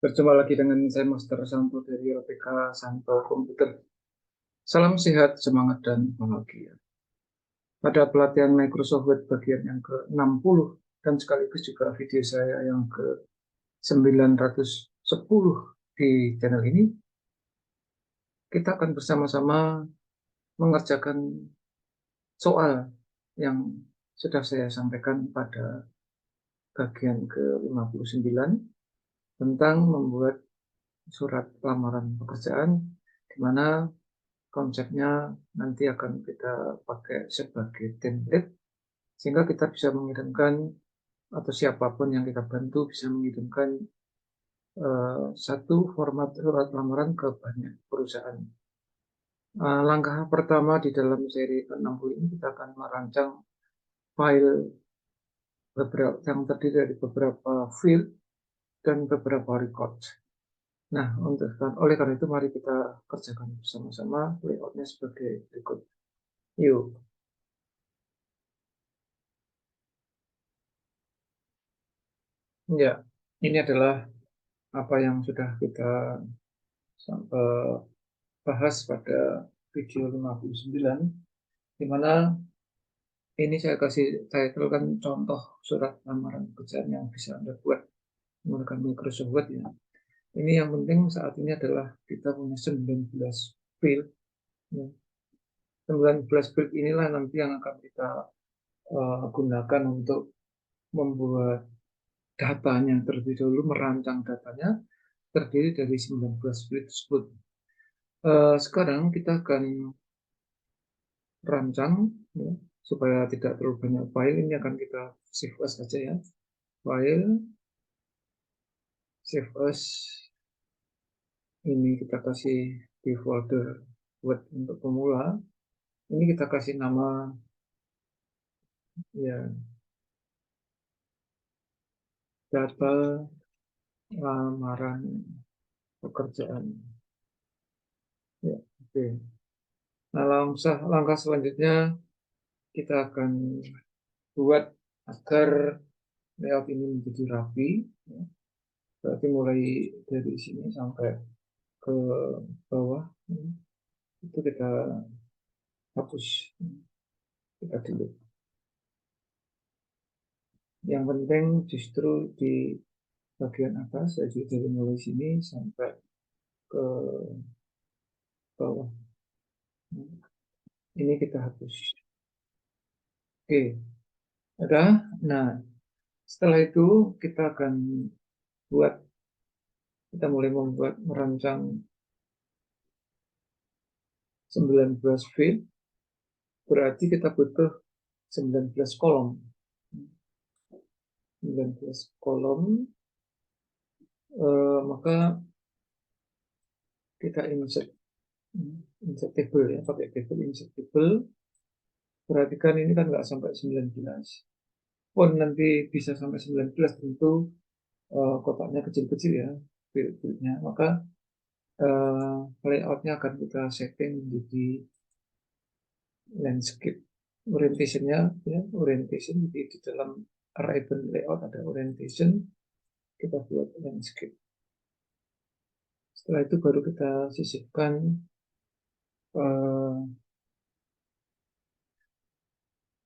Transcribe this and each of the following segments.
Berjumpa lagi dengan saya Master Santo dari LPK Santo Komputer. Salam sehat, semangat, dan bahagia. Pada pelatihan Microsoft Word bagian yang ke-60 dan sekaligus juga video saya yang ke-910 di channel ini, kita akan bersama-sama mengerjakan soal yang sudah saya sampaikan pada bagian ke-59 tentang membuat surat lamaran pekerjaan, di mana konsepnya nanti akan kita pakai sebagai template, sehingga kita bisa mengirimkan, atau siapapun yang kita bantu bisa mengirimkan satu format surat lamaran ke banyak perusahaan. Langkah pertama di dalam seri ke-60 ini, kita akan merancang file yang terdiri dari beberapa field dan beberapa record. Nah, oleh karena itu mari kita kerjakan bersama-sama layoutnya sebagai berikut. Yuk. Ya, ini adalah apa yang sudah kita bahas pada video 59, di mana ini saya kasih title kan contoh surat lamaran pekerjaan yang bisa Anda buat menggunakan Microsoft Word ya. Ini yang penting saat ini adalah kita punya 19 field. Ya. 19 field inilah nanti yang akan kita gunakan untuk membuat datanya terlebih dahulu, merancang datanya terdiri dari 19 field tersebut. Sekarang kita akan rancang ya, supaya tidak terlalu banyak file. Ini akan kita save as saja ya, file save as, ini kita kasih di folder Word untuk pemula. Ini kita kasih nama ya, data lamaran pekerjaan ya. Oke. Nah, langkah selanjutnya kita akan buat agar layout ini menjadi rapi ya. Berarti mulai dari sini sampai ke bawah itu kita hapus, kita delete. Yang penting justru di bagian atas, jadi dari mulai sini sampai ke bawah ini kita hapus. Oke, udah. Nah, setelah itu kita akan kita mulai merancang 19 field. Berarti kita butuh 19 kolom. 19 kolom, maka kita insert table ya, pakai table insert table. Perhatikan ini kan nggak sampai 19. Pun nanti bisa sampai 19 tentu kotaknya kecil-kecil ya, field-fieldnya. Maka layoutnya akan kita setting menjadi landscape. Orientationnya ya, orientation di dalam ribbon layout ada orientation, kita buat landscape. Setelah itu baru kita sisipkan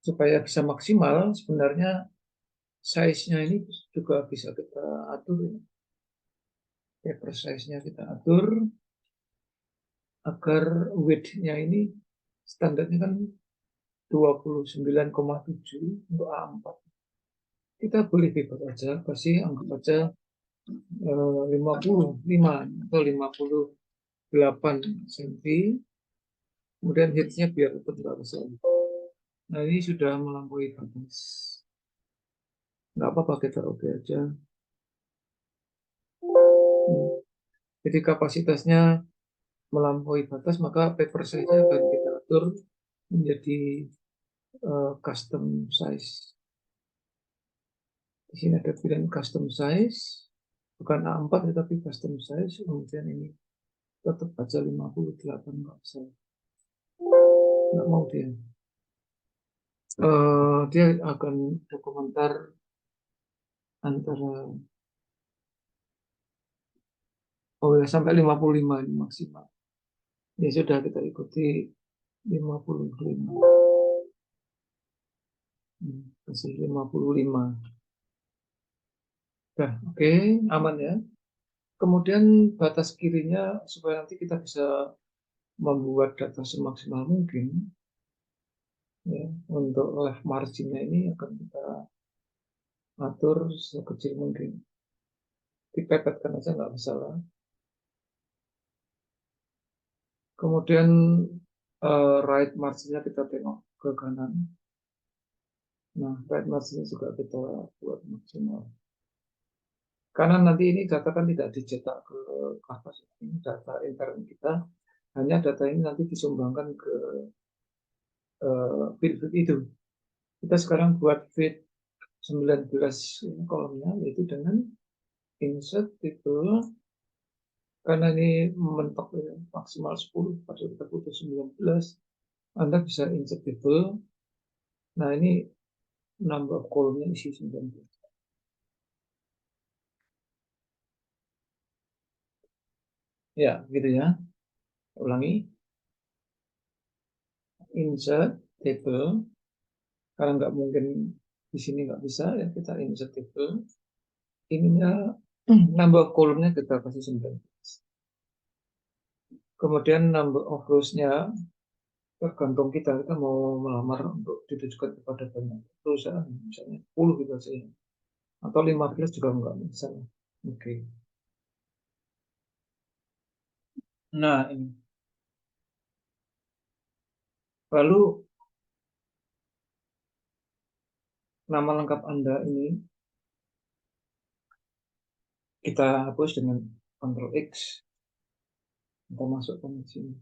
supaya bisa maksimal. Sebenarnya size-nya ini juga bisa kita atur ya. Paper size-nya kita atur agar width-nya ini standarnya kan 29,7 untuk A4. Kita boleh bebas aja, pasti anggap aja 55 atau 58 cm. Kemudian height-nya biar tetap nggak besar. Nah, ini sudah melampaui batas. Nggak apa-apa, kita oke aja. Jadi kapasitasnya melampaui batas, maka paper size-nya akan kita atur menjadi custom size. Di sini ada pilihan custom size, bukan A4 tetapi custom size. Kemudian ini tetap aja 58, nggak bisa, nggak mau dia. Dia akan berkomentar antara Oh ya, sampai 55 ini maksimal. Ya sudah, kita ikuti 55. Kasih 55. Nah, oke, aman ya. Kemudian batas kirinya supaya nanti kita bisa membuat data semaksimal mungkin ya, untuk left marginnya ini akan kita atur sekecil mungkin. Dipepetkan aja nggak masalah. Kemudian right marginnya kita tengok ke kanan. Nah, right marginnya juga kita buat maksimal. Karena nanti ini data kan tidak dicetak ke kanvas, ini data intern kita. Hanya data ini nanti disumbangkan ke feed itu. Kita sekarang buat feed 19 kolomnya, yaitu dengan insert table. Karena ini mentok ya, maksimal 10, pada kita butuh 19. Anda bisa insert table. Nah, ini number of kolomnya isi 19. Ya, gitu ya. Ulangi. Insert table. Karena nggak mungkin di sini nggak bisa, ya kita insert table. Ininya number of kolomnya kita kasih 19. Kemudian number of rows-nya tergantung kita mau melamar untuk ditujukan kepada banyak perusahaan, misalnya 10 gitu saja. Atau 15 juga enggak bisa. Oke. Nah, ini. Lalu nama lengkap Anda ini kita hapus dengan Ctrl X. Kita masukkan di sini.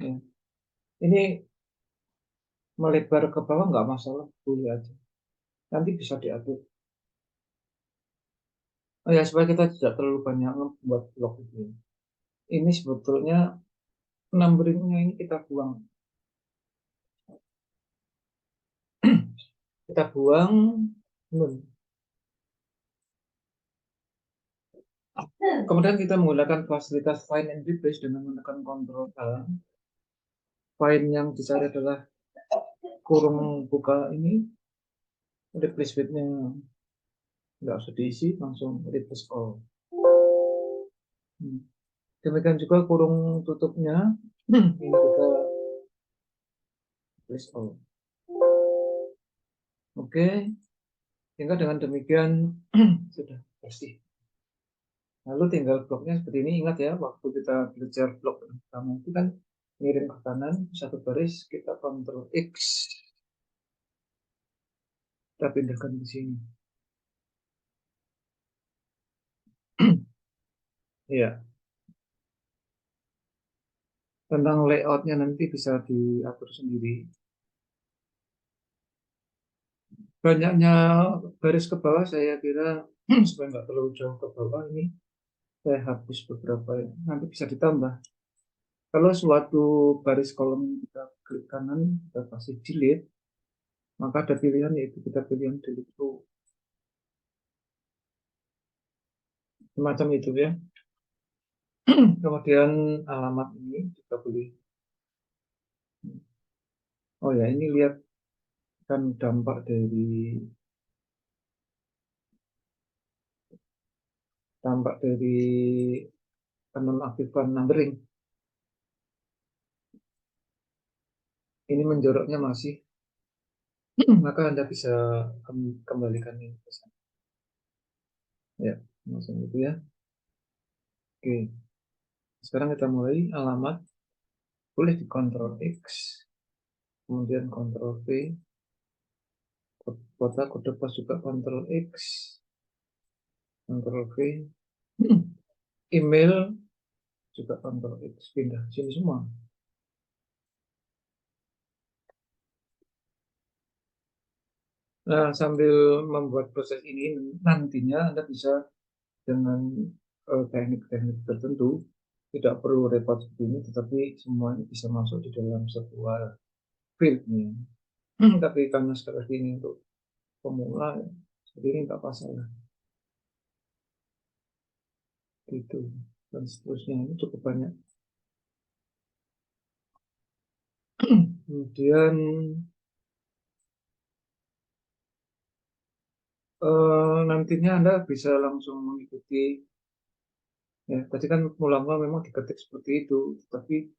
Ya. Ini melebar ke bawah nggak masalah, boleh aja. Nanti bisa diatur. Oh ya, supaya kita tidak terlalu banyak membuat blok itu. Ini sebetulnya numberingnya ini kita buang. Kita buang nol. Kemudian kita menggunakan fasilitas find and replace dengan menekan Ctrl A. Find yang dicari adalah kurung buka ini, replace with-nya nggak usah diisi, langsung replace all. Demikian juga kurung tutupnya, ini juga replace all. Oke, sehingga dengan demikian sudah bersih. Lalu tinggal bloknya seperti ini. Ingat ya, waktu kita belajar blok pertama itu kan miring ke kanan, satu baris, kita Ctrl X. Kita pindahkan ke sini. Ya, tentang layoutnya nanti bisa diatur sendiri. Banyaknya baris ke bawah saya kira supaya nggak terlalu jauh ke bawah ini saya hapus beberapa ya. Nanti bisa ditambah. Kalau suatu baris kolom kita klik kanan, kita kasih delete, maka ada pilihan yaitu kita pilih yang delete row. Semacam itu ya. Kemudian alamat ini juga boleh. Oh ya, ini lihat kan dampak dari penonaktifan numbering. Ini menjoroknya masih, maka Anda bisa kembalikan ini ke sana. Ya, langsung itu ya. Oke, sekarang kita mulai. Alamat boleh di Ctrl X, kemudian Ctrl V, kota kode pos juga Ctrl X, Ctrl V, email juga Ctrl X, pindah sini semua. Nah, sambil membuat proses ini nantinya Anda bisa dengan teknik-teknik tertentu, tidak perlu repot seperti ini, tetapi semua ini bisa masuk di dalam sebuah field nih. Tapi karena sekali lagi ini untuk pemula, seperti ini nggak masalah. gitu, dan seterusnya. Ini cukup banyak. Kemudian nantinya Anda bisa langsung mengikuti, ya tadi kan mula-mula memang diketik seperti itu, tapi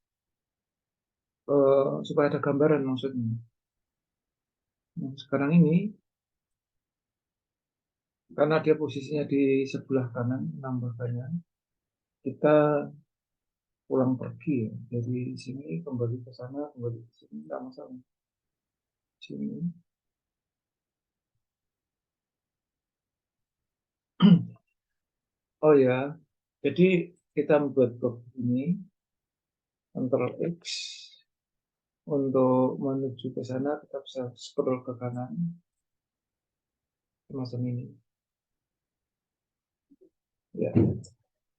supaya ada gambaran maksudnya. Nah, sekarang ini karena dia posisinya di sebelah kanan menambahkannya, kita pulang pergi ya. Dari sini kembali ke sana, kembali ke sini, nggak masalah. Sini. Oh ya, jadi kita membuat blok ini, Ctrl X, untuk menuju ke sana kita bisa scroll ke kanan, semacam ini. Ya,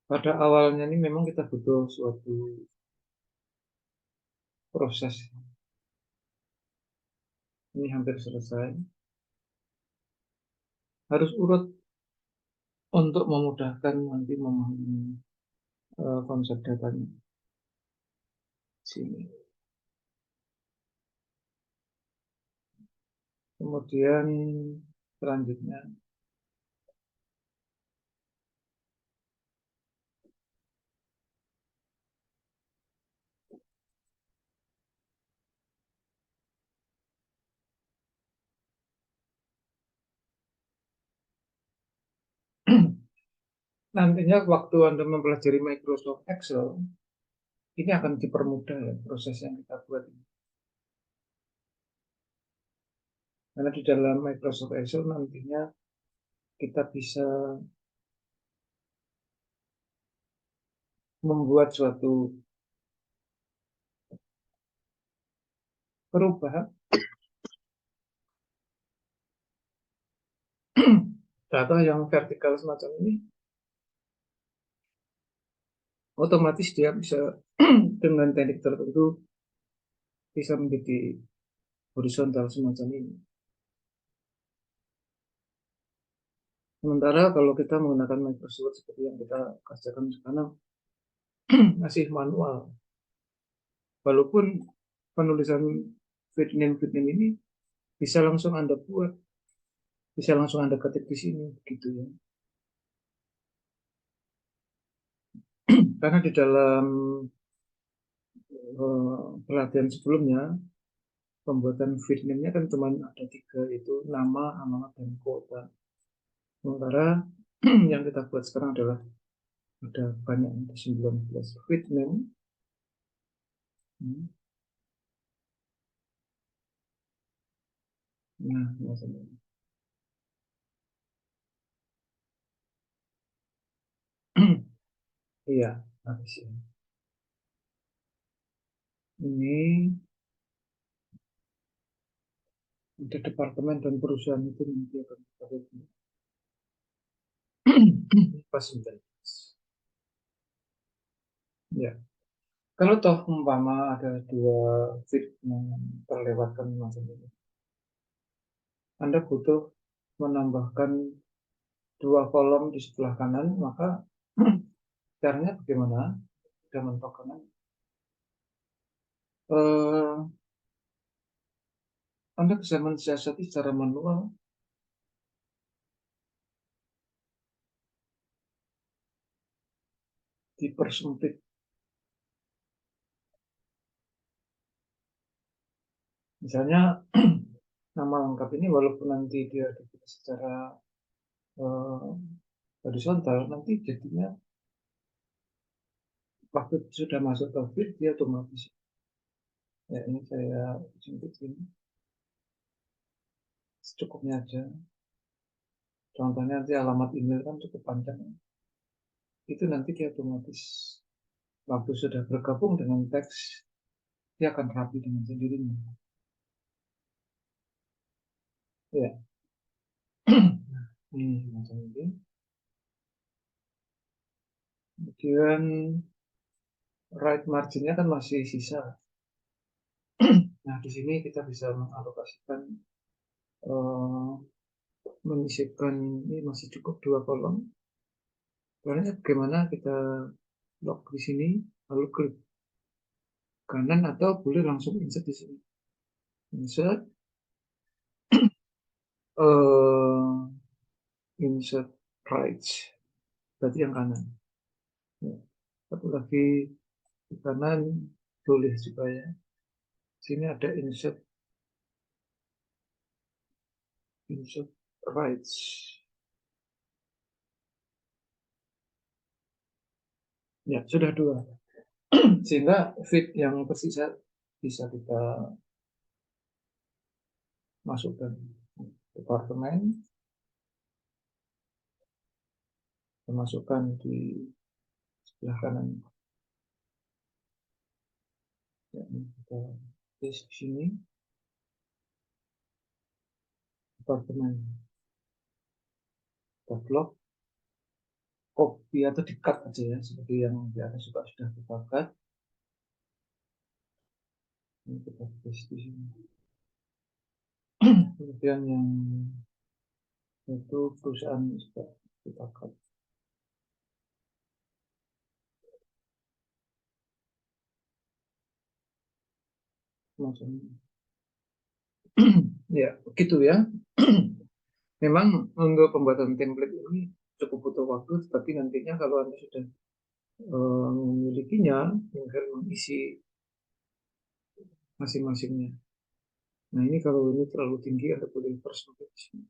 pada awalnya ini memang kita butuh suatu proses. Ini hampir selesai. Harus urut untuk memudahkan nanti memahami konsep datanya. Sini. Kemudian selanjutnya nantinya waktu Anda mempelajari Microsoft Excel, ini akan dipermudah ya proses yang kita buat ini. Karena di dalam Microsoft Excel nantinya kita bisa membuat suatu perubahan data yang vertikal semacam ini, otomatis dia bisa dengan teknik tertentu bisa menjadi horizontal semacam ini. Sementara kalau kita menggunakan Microsoft seperti yang kita kerjakan sekarang, masih manual. Walaupun penulisan feed name ini bisa langsung Anda buat, bisa langsung Anda ketik di sini, gitu ya. Karena di dalam pelatihan sebelumnya, pembuatan feed name-nya kan cuma ada 3, yaitu nama, alamat, dan kota. Sementara yang kita buat sekarang adalah ada banyak, ada 19 feed name. Nah, maksudnya. Iya, habis ya. Ini ada departemen dan perusahaan itu nanti akan kita lihat. Pas 19. Ya, kalau toh umpama ada 2 feed yang terlewatkan macam ini, Anda butuh menambahkan 2 kolom di sebelah kanan, maka caranya bagaimana? Sudah mentok kanan. Anda bisa mensiasati secara manual. Dipersempit. Misalnya nama lengkap ini walaupun nanti dia ditulis secara horizontal, nanti jadinya waktu sudah masuk ke feed dia otomatis. Ya ini saya sempit ini. Secukupnya aja. Contohnya nanti alamat email kan cukup panjang. Itu nanti dia otomatis waktu sudah bergabung dengan teks, dia akan rapi dengan sendirinya. Ya. Ini macam ini. Kemudian right marginnya kan masih sisa. Nah, di sini kita bisa mengalokasikan, menyisipkan, ini masih cukup 2 kolom. Caranya bagaimana kita lock di sini, lalu klik kanan atau boleh langsung insert di sini. Insert, insert right, berarti yang kanan. Ya. Satu lagi di kanan boleh juga ya. Sini ada insert right. Ya, sudah dua. Sehingga feed yang tersisa bisa kita masukkan departemen, kita masukkan di sebelah kanan. Ya, kita di sini departemen, kita blok, copy atau di cut aja ya, seperti yang di atas juga sudah kita cut. Ini kita paste di sini. Kemudian yang itu perusahaan juga kita cut. Macam ya, begitu ya. Memang untuk pembuatan template ini cukup butuh waktu, tetapi nantinya kalau Anda sudah memilikinya, tinggal mengisi masing-masingnya. Nah, ini kalau ini terlalu tinggi, Anda boleh persempit di sini.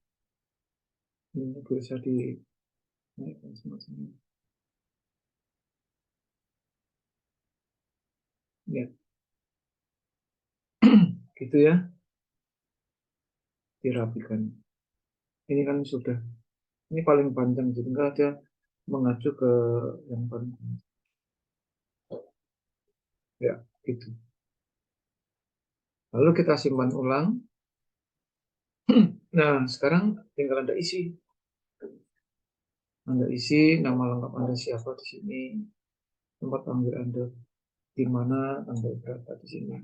Ini bisa dinaikkan semacamnya. Ya, gitu ya, dirapikan. Ini kan sudah, ini paling panjang, jadi nggak ada mengacu ke yang paling panjang. Ya, gitu. Lalu kita simpan ulang. Nah, sekarang tinggal Anda isi. Anda isi nama lengkap Anda siapa di sini, tempat panggil Anda di mana, tanggal berapa di sini,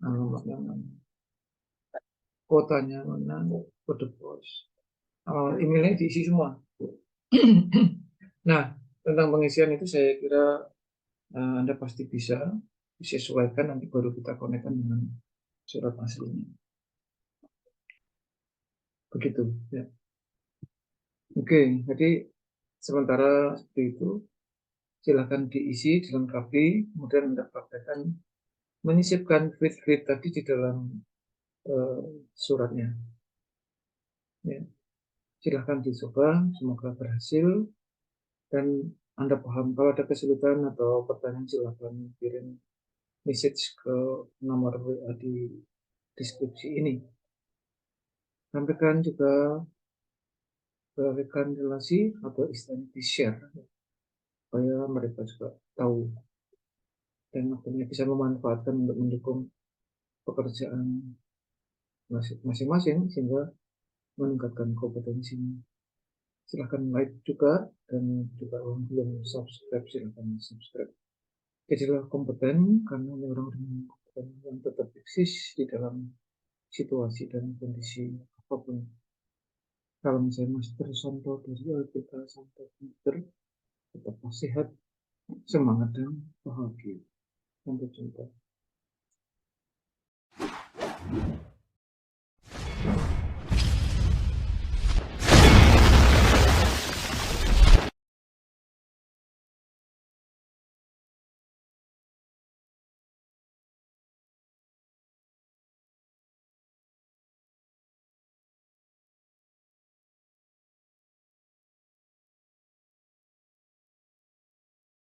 alamatnya mana, kotanya mana, kode pos, emailnya diisi semua. Nah, tentang pengisian itu saya kira Anda pasti bisa disesuaikan, nanti baru kita konekkan dengan surat aslinya. Begitu ya. Oke, jadi sementara seperti itu, silakan diisi, dilengkapi, kemudian Anda praktekkan menyisipkan feed tadi di dalam suratnya. Ya. Silahkan dicoba, semoga berhasil, dan Anda paham. Kalau ada kesulitan atau pertanyaan, silahkan kirim message ke nomor WA di deskripsi ini. Sampaikan juga ke rekan relasi atau istilahnya di-share, supaya mereka juga tahu dan akhirnya bisa memanfaatkan untuk mendukung pekerjaan masing-masing sehingga meningkatkan kompetensinya. Silahkan like juga, dan juga yang belum subscribe silahkan subscribe. Jadilah kompeten, karena orang dengan kompeten yang tetap eksis di dalam situasi dan kondisi apapun. Salam saya Mas Trisanto dari LPK Santo Peter. Tetap sehat, semangat, dan bahagia. Sampai jumpa.